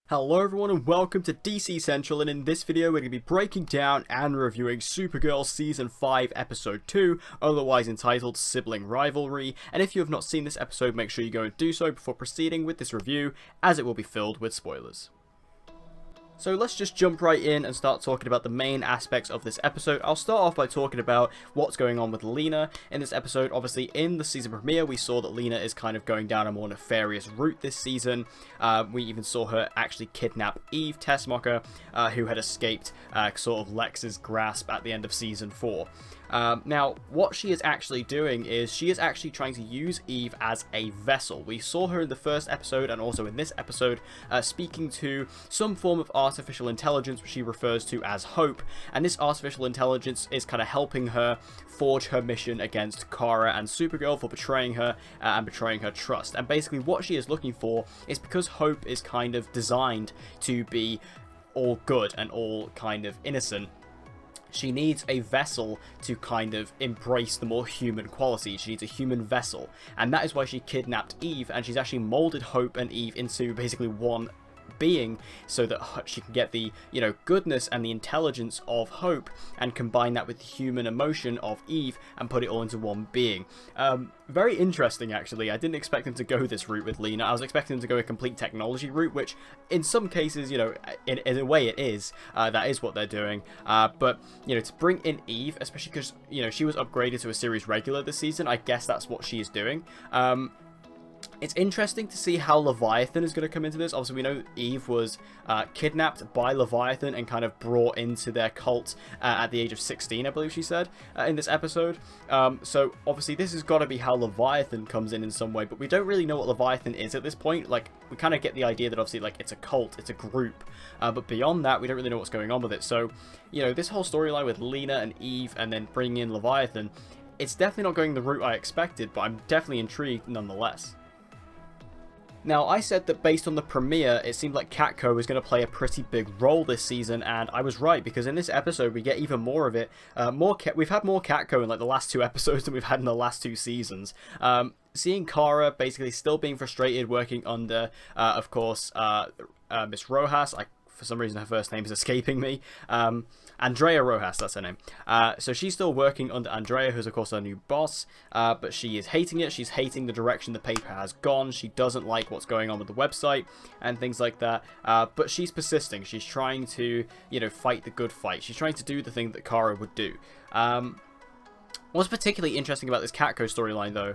Hello everyone and welcome to DC Central, and in this video we're going to be breaking down and reviewing Supergirl Season 5 Episode 2, otherwise entitled Sibling Rivalry, and if you have not seen this episode, make sure you go and do so before proceeding with this review, as it will be filled with spoilers. So let's just jump right in and start talking about the main aspects of this episode. I'll start off by talking about what's going on with Lena in this episode. Obviously, in the season premiere, we saw that Lena is kind of going down a more nefarious route this season. We even saw her actually kidnap Eve Tessmacher, who had escaped sort of Lex's grasp at the end of season 4. Now, what she is actually doing is she is actually trying to use Eve as a vessel. We saw her in the first episode and also in this episode speaking to some form of artificial intelligence, which she refers to as Hope, and this artificial intelligence is kind of helping her forge her mission against Kara and Supergirl for betraying her and betraying her trust. And basically what she is looking for is, because Hope is kind of designed to be all good and all kind of innocent, she needs a vessel to kind of embrace the more human quality. She needs a human vessel, and that is why she kidnapped Eve, and she's actually molded Hope and Eve into basically one being, so that she can get the, you know, goodness and the intelligence of Hope and combine that with the human emotion of Eve and put it all into one being. Very interesting, actually. I didn't expect them to go this route with Lena. I was expecting them to go a complete technology route, which in some cases, you know, in a way it is. That is what they're doing. But, you know, to bring in Eve, especially because, you know, she was upgraded to a series regular this season, I guess that's what she is doing. It's interesting to see how Leviathan is going to come into this. Obviously, we know Eve was kidnapped by Leviathan and kind of brought into their cult at the age of 16, I believe she said, in this episode. So, obviously, this has got to be how Leviathan comes in some way, but we don't really know what Leviathan is at this point. Like, we kind of get the idea that, obviously, like, it's a cult, it's a group, but beyond that, we don't really know what's going on with it. So, you know, this whole storyline with Lena and Eve and then bringing in Leviathan, it's definitely not going the route I expected, but I'm definitely intrigued nonetheless. Now, I said that based on the premiere, it seemed like CatCo was going to play a pretty big role this season, and I was right, because in this episode we get even more of it. We've had more CatCo in like the last 2 episodes than we've had in the last 2 seasons. Seeing Kara basically still being frustrated, working under, of course, Miss Rojas. For some reason her first name is escaping me. Andrea Rojas, that's her name. So she's still working under Andrea, who's of course her new boss, but she is hating it. She's hating the direction the paper has gone. She doesn't like what's going on with the website and things like that, but she's persisting. She's trying to, you know, fight the good fight. She's trying to do the thing that Kara would do. What's particularly interesting about this CatCo storyline, though,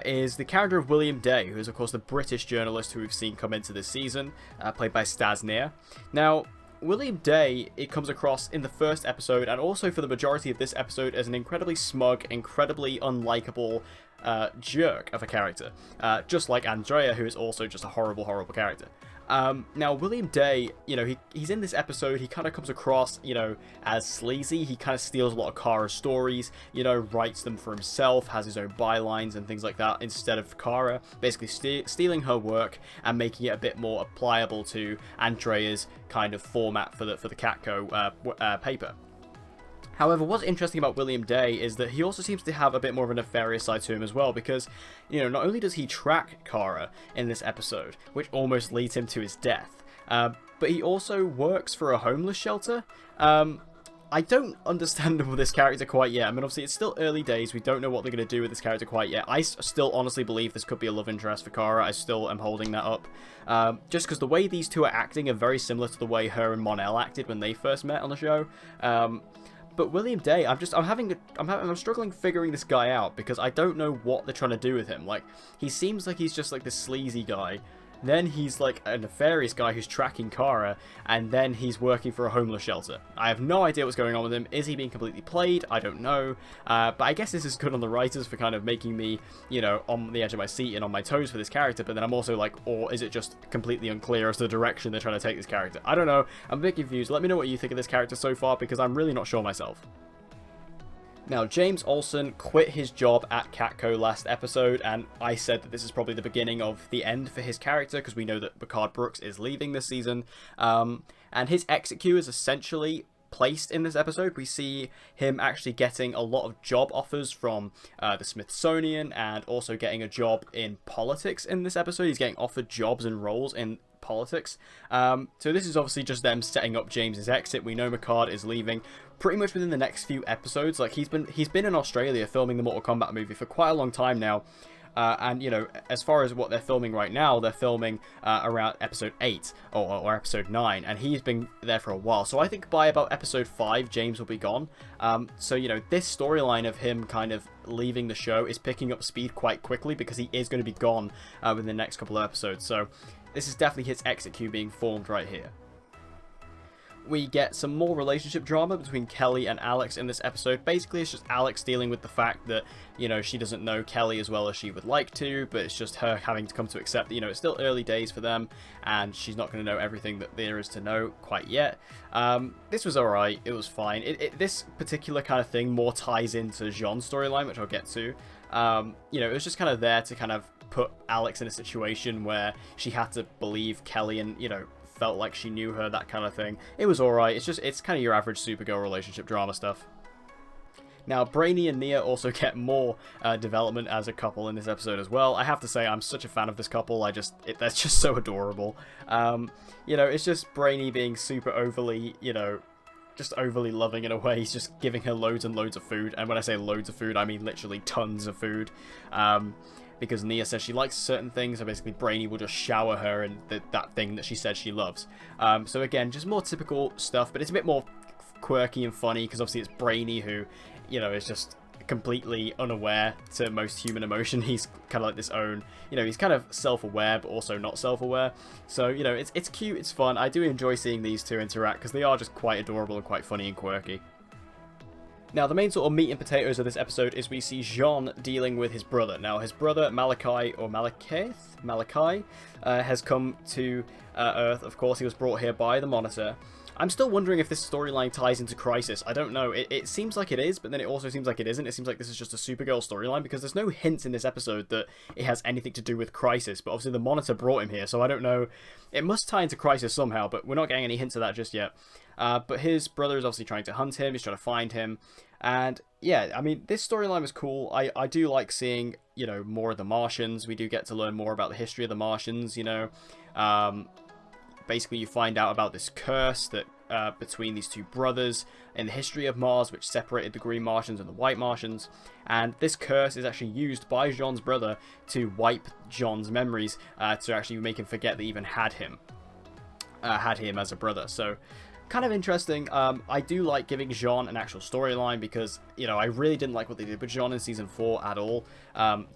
is the character of William Day, who is, of course, the British journalist who we've seen come into this season, played by Stas Nia. Now, William Day, it comes across in the first episode, and also for the majority of this episode, as an incredibly smug, incredibly unlikable jerk of a character. Just like Andrea, who is also just a horrible, horrible character. Now, William Day, you know, he's in this episode, he kind of comes across, you know, as sleazy. He kind of steals a lot of Kara's stories, you know, writes them for himself, has his own bylines and things like that instead of Kara, basically stealing her work and making it a bit more pliable to Andrea's kind of format for the CatCo paper. However, what's interesting about William Day is that he also seems to have a bit more of a nefarious side to him as well, because, you know, not only does he track Kara in this episode, which almost leads him to his death, but he also works for a homeless shelter. I don't understand this character quite yet. I mean, obviously, it's still early days. We don't know what they're going to do with this character quite yet. I still honestly believe this could be a love interest for Kara. I still am holding that up. Just because the way these two are acting are very similar to the way her and Mon-El acted when they first met on the show. But William Day, I'm struggling figuring this guy out, because I don't know what they're trying to do with him. Like, he seems like he's just like this sleazy guy. Then he's like a nefarious guy who's tracking Kara, and then he's working for a homeless shelter. I have no idea what's going on with him. Is he being completely played? I don't know. But I guess this is good on the writers for kind of making me, you know, on the edge of my seat and on my toes for this character, but then I'm also like, or is it just completely unclear as to the direction they're trying to take this character? I don't know. I'm a bit confused. Let me know what you think of this character so far, because I'm really not sure myself. Now, James Olsen quit his job at CatCo last episode, and I said that this is probably the beginning of the end for his character, because we know that Ricard Brooks is leaving this season, and his exit queue is essentially placed in this episode. We see him actually getting a lot of job offers from the Smithsonian, and also getting a job in politics in this episode. He's getting offered jobs and roles in politics. So this is obviously just them setting up James's exit. We know Mcard is leaving pretty much within the next few episodes. Like, he's been in Australia filming the Mortal Kombat movie for quite a long time now. And, you know, as far as what they're filming right now, they're filming around episode 8 or episode 9, and he's been there for a while. So I think by about episode 5, James will be gone. So, you know, this storyline of him kind of leaving the show is picking up speed quite quickly, because he is going to be gone within the next couple of episodes. So this is definitely his exit queue being formed right here. We get some more relationship drama between Kelly and Alex in this episode. Basically, it's just Alex dealing with the fact that, you know, she doesn't know Kelly as well as she would like to, but it's just her having to come to accept that, you know, it's still early days for them, and she's not going to know everything that there is to know quite yet. This was alright, it was fine. This particular kind of thing more ties into Jean's storyline, which I'll get to. You know, it was just kind of there to kind of put Alex in a situation where she had to believe Kelly and, you know, felt like she knew her, that kind of thing. It was alright. It's kind of your average Supergirl relationship drama stuff. Now, Brainy and Nia also get more development as a couple in this episode as well. I have to say, I'm such a fan of this couple. That's just so adorable. You know, it's just Brainy being super overly, you know, just overly loving in a way. He's just giving her loads and loads of food. And when I say loads of food, I mean literally tons of food. Because Nia says she likes certain things, so basically Brainy will just shower her in that thing that she said she loves. So again, just more typical stuff, but it's a bit more quirky and funny, because obviously it's Brainy who, you know, is just completely unaware to most human emotion. He's kind of like this own, you know, he's kind of self-aware, but also not self-aware. So, you know, it's cute, it's fun. I do enjoy seeing these two interact, because they are just quite adorable and quite funny and quirky. Now, the main sort of meat and potatoes of this episode is we see Jean dealing with his brother. Now, his brother, Malachi, has come to Earth. Of course, he was brought here by the Monitor. I'm still wondering if this storyline ties into Crisis. I don't know. It seems like it is, but then it also seems like it isn't. It seems like this is just a Supergirl storyline, because there's no hints in this episode that it has anything to do with Crisis. But obviously the Monitor brought him here, so I don't know. It must tie into Crisis somehow, but we're not getting any hints of that just yet. But his brother is obviously trying to hunt him. He's trying to find him. And yeah, I mean, this storyline was cool. I do like seeing, you know, more of the Martians. We do get to learn more about the history of the Martians, you know. Basically, you find out about this curse that between these two brothers in the history of Mars, which separated the Green Martians and the White Martians. And this curse is actually used by Jean's brother to wipe Jean's memories, to actually make him forget they even had him as a brother. So, kind of interesting. I do like giving Jean an actual storyline, because, you know, I really didn't like what they did with Jean in Season 4 at all.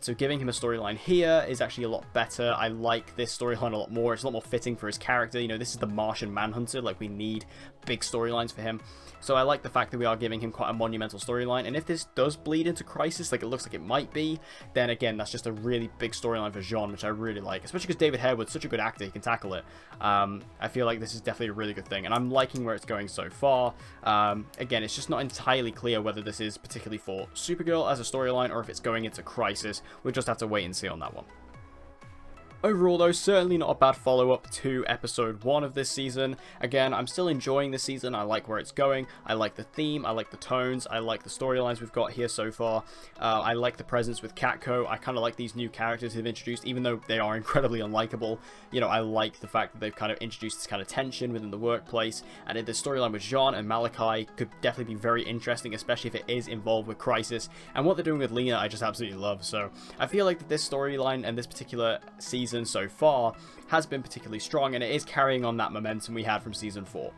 So giving him a storyline here is actually a lot better. I like this storyline a lot more. It's a lot more fitting for his character. You know, this is the Martian Manhunter. Like, we need big storylines for him. So I like the fact that we are giving him quite a monumental storyline. And if this does bleed into Crisis, like it looks like it might be, then again, that's just a really big storyline for Jean, which I really like. Especially because David Harewood's such a good actor, he can tackle it. I feel like this is definitely a really good thing. And I'm liking where it's going so far. Again, it's just not entirely clear whether this is particularly for Supergirl as a storyline, or if it's going into Crisis. We'll just have to wait and see on that one. Overall, though, certainly not a bad follow-up to episode 1 of this season. Again, I'm still enjoying this season. I like where it's going. I like the theme. I like the tones. I like the storylines we've got here so far. I like the presence with CatCo. I kind of like these new characters they've introduced, even though they are incredibly unlikable. You know, I like the fact that they've kind of introduced this kind of tension within the workplace. And in the storyline with Jean and Malachi could definitely be very interesting, especially if it is involved with Crisis. And what they're doing with Lena, I just absolutely love. So I feel like that this storyline and this particular season so far has been particularly strong, and it is carrying on that momentum we had from season 4.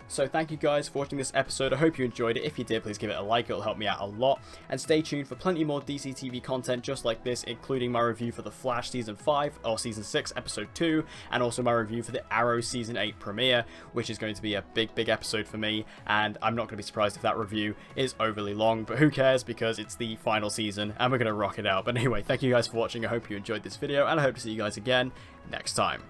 So thank you guys for watching this episode. I hope you enjoyed it. If you did, please give it a like. It'll help me out a lot. And stay tuned for plenty more DC TV content just like this, including my review for The Flash Season 5, or Season 6, Episode 2, and also my review for the Arrow Season 8 premiere, which is going to be a big episode for me, and I'm not going to be surprised if that review is overly long, but who cares, because it's the final season, and we're going to rock it out. But anyway, thank you guys for watching. I hope you enjoyed this video, and I hope to see you guys again next time.